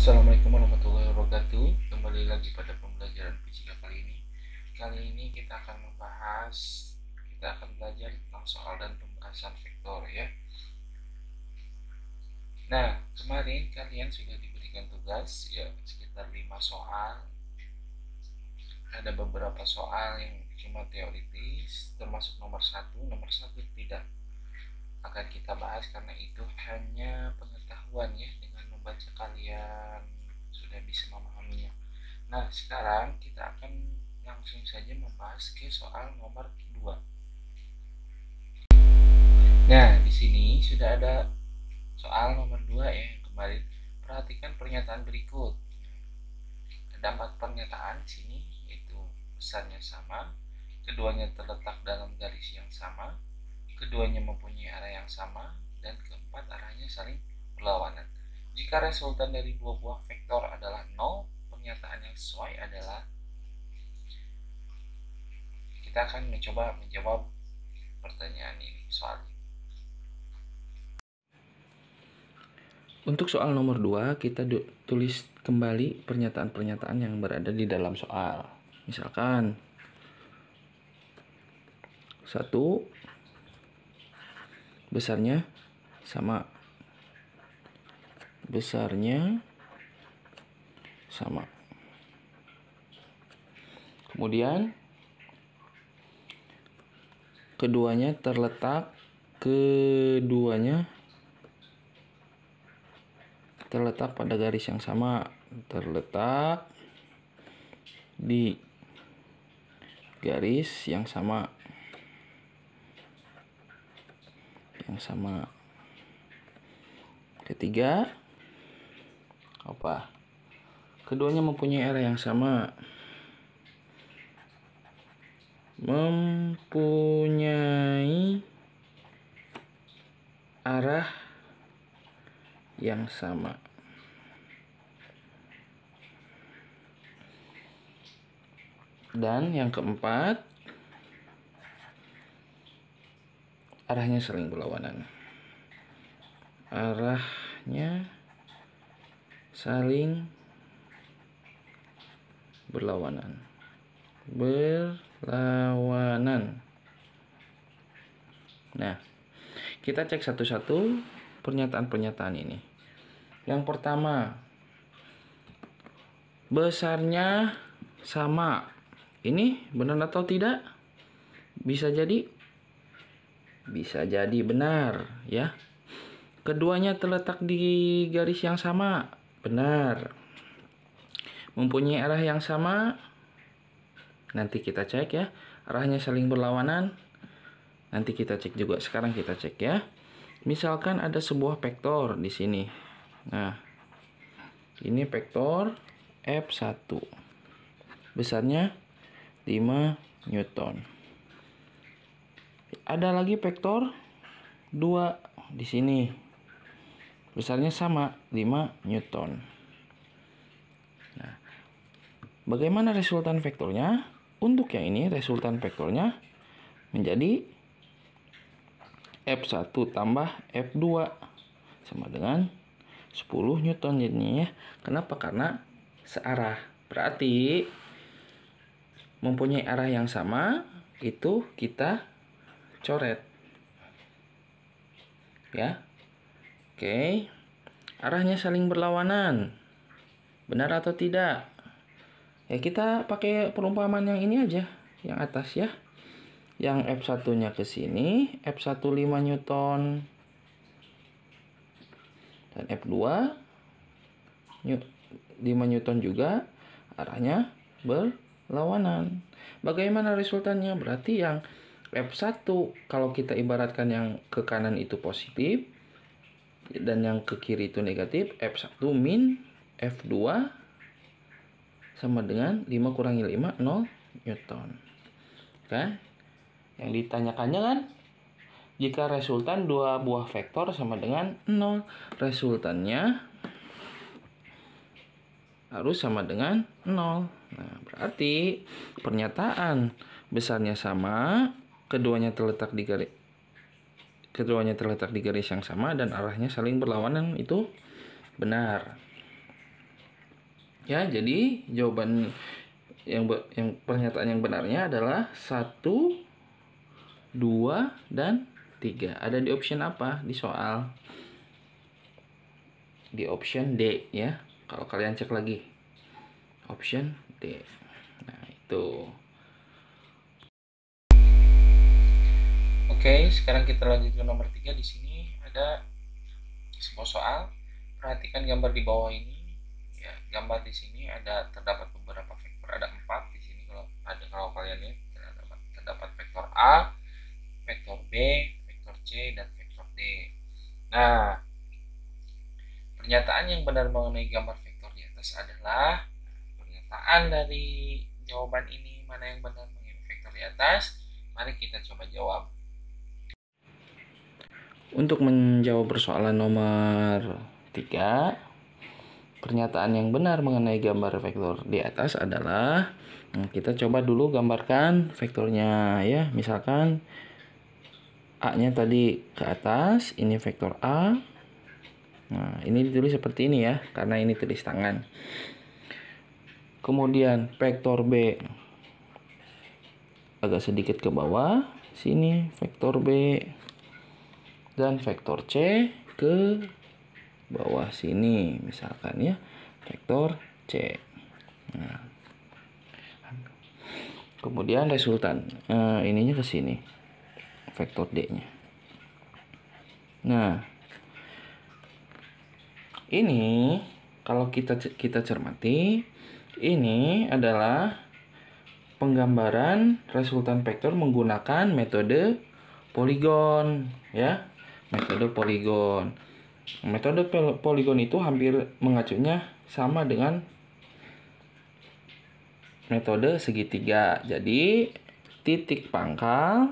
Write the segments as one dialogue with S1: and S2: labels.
S1: Assalamualaikum warahmatullahi wabarakatuh. Kembali lagi pada pembelajaran fisika kali ini. Kali ini kita akan belajar tentang soal dan pembahasan vektor ya. Nah, kemarin kalian sudah diberikan tugas ya sekitar 5 soal. Ada beberapa soal yang cuma teoritis, termasuk nomor 1. Nomor 1 tidak akan kita bahas karena itu hanya pengetahuan ya, dengan membaca kalian sudah bisa memahaminya. Nah, sekarang kita akan langsung saja membahas ke soal nomor 2. Nah, di sini sudah ada soal nomor 2 ya yang kemarin. Perhatikan pernyataan berikut. Ada 4 pernyataan di sini, yaitu besarnya sama, keduanya terletak dalam garis yang sama, keduanya mempunyai arah yang sama, dan keempat arahnya saling berlawanan. Jika resultan dari dua buah vektor adalah 0, pernyataan yang sesuai adalah, kita akan mencoba menjawab pertanyaan ini, soal ini.
S2: Untuk soal nomor 2, kita tulis kembali pernyataan-pernyataan yang berada di dalam soal. Misalkan 1, besarnya sama. Besarnya sama. Kemudian keduanya terletak pada garis yang sama, terletak di garis yang sama. Ketiga, keduanya mempunyai arah yang sama. Mempunyai arah yang sama. Dan yang keempat, arahnya saling berlawanan. Arahnya saling berlawanan. Nah, kita cek satu-satu pernyataan-pernyataan ini. Yang pertama, besarnya sama. Ini benar atau tidak? Bisa jadi benar ya. Keduanya terletak di garis yang sama. Benar. Mempunyai arah yang sama. Nanti kita cek ya. Arahnya saling berlawanan. Nanti kita cek juga. Sekarang kita cek ya. Misalkan ada sebuah vektor di sini. Nah, ini vektor F1. Besarnya 5 Newton. Ada lagi vektor 2 di sini. Besarnya sama, 5 Newton. Nah, bagaimana resultan vektornya? Untuk yang ini resultan vektornya menjadi F1 tambah F2 sama dengan 10 Newton jadinya ya. Kenapa? Karena searah. Berarti mempunyai arah yang sama, itu kita coret. Ya. Oke. Arahnya saling berlawanan. Benar atau tidak? Ya, kita pakai perumpamaan yang ini aja, yang atas ya. Yang F1-nya ke sini, F1 5 Newton. Dan F2 5 Newton juga, arahnya berlawanan. Bagaimana resultannya? Berarti yang F1 kalau kita ibaratkan yang ke kanan itu positif dan yang ke kiri itu negatif, F1 min F2 sama dengan 5 kurangi 5, 0 Newton. Kan? Yang ditanyakannya kan, jika resultan dua buah vektor sama dengan 0, resultannya harus sama dengan 0. Nah, berarti pernyataan besarnya sama, keduanya terletak di garis yang sama dan arahnya saling berlawanan itu benar. Ya, jadi jawaban yang pernyataan yang benarnya adalah 1, 2, dan 3. Ada di option apa di soal? Di option D ya. Kalau kalian cek lagi. Option D. Nah, itu.
S1: Oke, sekarang kita lanjut ke nomor 3. Di sini ada sebuah soal. Perhatikan gambar di bawah ini. Ya, gambar di sini terdapat beberapa vektor, ada 4 di sini. Kalau kalian lihat terdapat vektor A, vektor B, vektor C, dan vektor D. Nah, pernyataan yang benar mengenai gambar vektor di atas adalah pernyataan dari jawaban ini mana yang benar mengenai vektor di atas. Mari kita coba jawab.
S2: Untuk menjawab persoalan nomor 3, pernyataan yang benar mengenai gambar vektor di atas adalah, kita coba dulu gambarkan vektornya ya. Misalkan A-nya tadi ke atas, ini vektor A. Nah, ini ditulis seperti ini ya, karena ini tulis tangan. Kemudian vektor B agak sedikit ke bawah, sini vektor B. Dan vektor C ke bawah sini, misalkan ya, vektor C. Nah, kemudian resultan ininya ke sini, vektor D-nya. Nah, ini kalau kita cermati, ini adalah penggambaran resultan vektor menggunakan metode poligon ya. Metode poligon. Metode poligon itu hampir mengacunya sama dengan metode segitiga. Jadi titik pangkal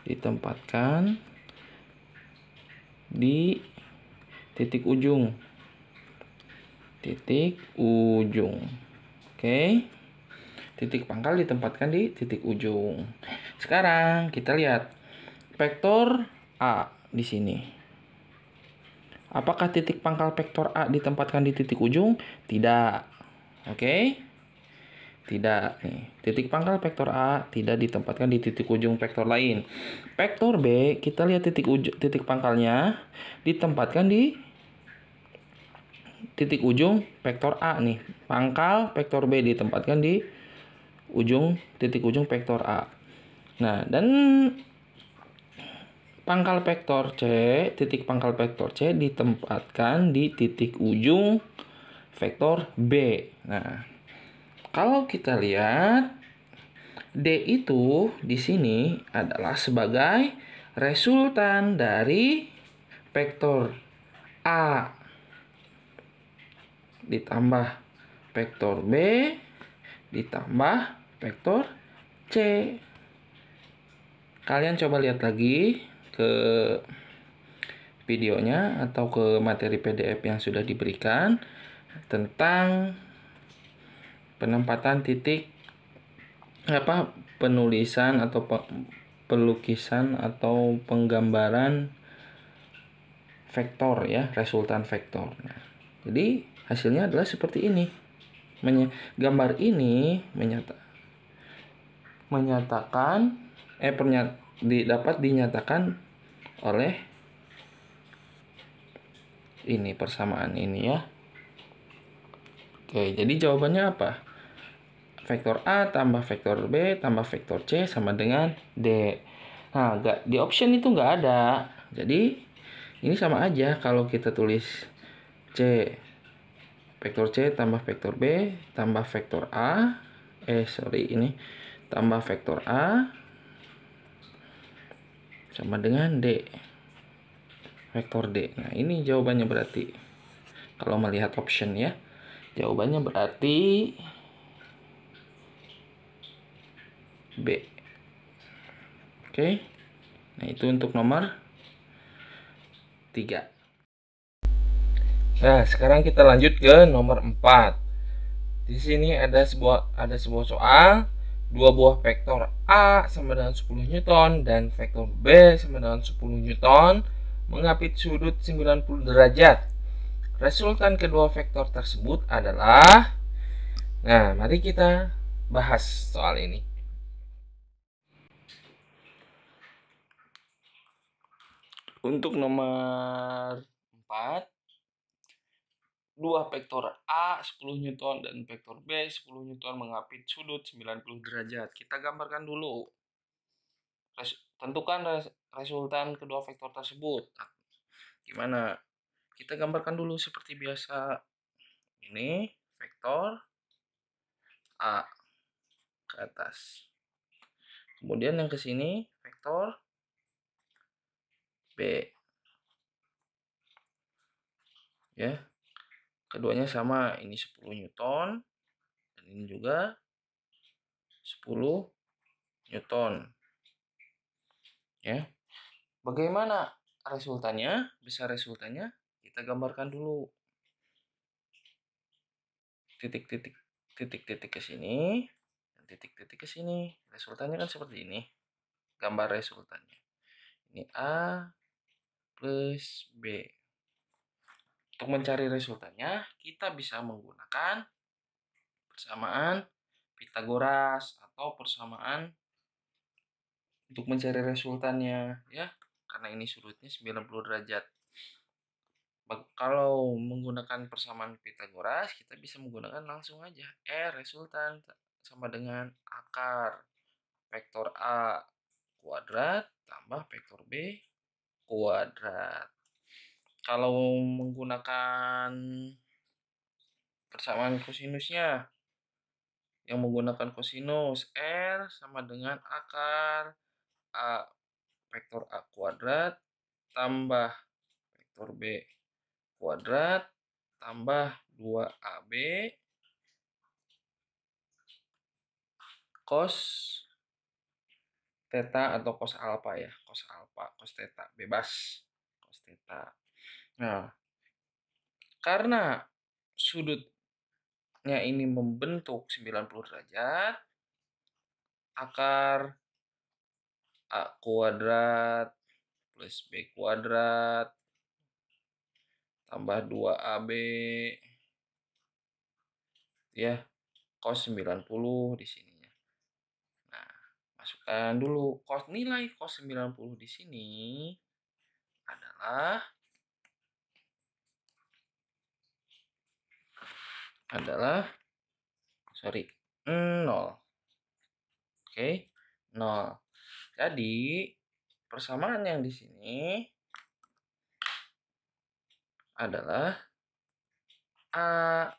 S2: ditempatkan di titik ujung. Oke. Titik pangkal ditempatkan di titik ujung. Sekarang kita lihat vektor A di sini. Apakah titik pangkal vektor A ditempatkan di titik ujung? Tidak. Oke. Tidak nih. Titik pangkal vektor A tidak ditempatkan di titik ujung vektor lain. Vektor B, kita lihat titik pangkalnya ditempatkan di titik ujung vektor A nih. Pangkal vektor B ditempatkan di titik ujung vektor A. Nah, dan titik pangkal vektor C ditempatkan di titik ujung vektor B. Nah, kalau kita lihat D itu di sini adalah sebagai resultan dari vektor A ditambah vektor B ditambah vektor C. Kalian coba lihat lagi ke videonya atau ke materi PDF yang sudah diberikan tentang penempatan penulisan atau pelukisan atau penggambaran vektor ya, resultan vektor. Nah, jadi hasilnya adalah seperti ini. Gambar ini dapat dinyatakan oleh ini persamaan ini ya. Oke, jadi jawabannya apa? Vektor A tambah vektor B tambah vektor C sama dengan D. Nah, di option itu nggak ada. Jadi ini sama aja kalau kita tulis vektor C tambah vektor B tambah vektor A. Tambah vektor A sama dengan D. Vektor D. Nah, ini jawabannya berarti. Kalau melihat option ya. Jawabannya berarti B. Oke. Nah, itu untuk nomor 3.
S1: Nah, sekarang kita lanjut ke nomor 4. Di sini ada sebuah soal, dua buah vektor A sama dengan 10 Newton dan vektor B sama dengan 10 Newton mengapit sudut 90 derajat. Resultan kedua vektor tersebut adalah. Nah, mari kita bahas soal ini. Untuk nomor 4, dua vektor A 10 Newton dan vektor B 10 Newton mengapit sudut 90 derajat. Kita gambarkan dulu. Tentukan resultan kedua vektor tersebut. Gimana? Kita gambarkan dulu seperti biasa. Ini vektor A ke atas. Kemudian yang ke sini vektor B. Ya. Keduanya sama, ini 10 Newton dan ini juga 10 Newton. Ya. Bagaimana resultannya? Bisa resultannya kita gambarkan dulu. Titik-titik ke sini dan titik-titik ke sini. Resultannya kan seperti ini. Gambar resultannya. Ini A plus B. Untuk mencari resultannya, kita bisa menggunakan persamaan Pythagoras atau persamaan untuk mencari resultannya, ya. Karena ini sudutnya 90 derajat. Kalau menggunakan persamaan Pythagoras, kita bisa menggunakan langsung aja. Resultan sama dengan akar vektor A kuadrat tambah vektor B kuadrat. Kalau menggunakan persamaan kosinusnya, yang menggunakan kosinus, R sama dengan akar A vektor A kuadrat tambah vektor B kuadrat tambah 2AB cos theta atau cos alpha ya, cos alpha, cos theta, bebas cos theta. Nah, karena sudutnya ini membentuk 90 derajat, akar A kuadrat plus B kuadrat tambah 2AB ya, cos 90 di sini. Nah, masukkan dulu nilai cos 90 di sini adalah 0. Oke, 0. Jadi, persamaan yang di sini adalah A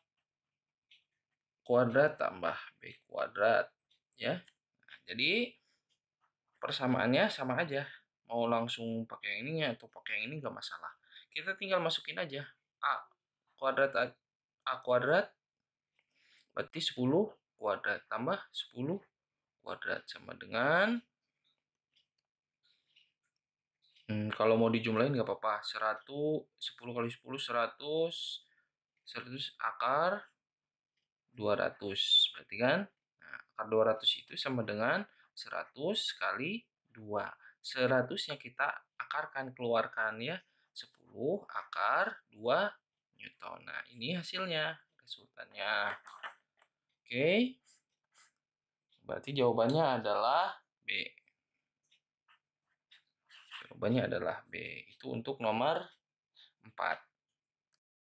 S1: kuadrat tambah B kuadrat, ya. Nah, jadi, persamaannya sama aja. Mau langsung pakai yang ini atau pakai yang ini nggak masalah. Kita tinggal masukin aja. A kuadrat berarti 10 kuadrat tambah 10 kuadrat sama dengan kalau mau dijumlahin nggak apa-apa, 10 kali 10 100 akar 200 berarti kan. Nah, akar 200 itu sama dengan 100 kali 2. 100-nya kita akarkan, keluarkan ya. 10 akar 2 Newton. Nah, ini hasilnya, resultannya. Oke. Berarti jawabannya adalah B. Jawabannya adalah B. Itu untuk nomor 4.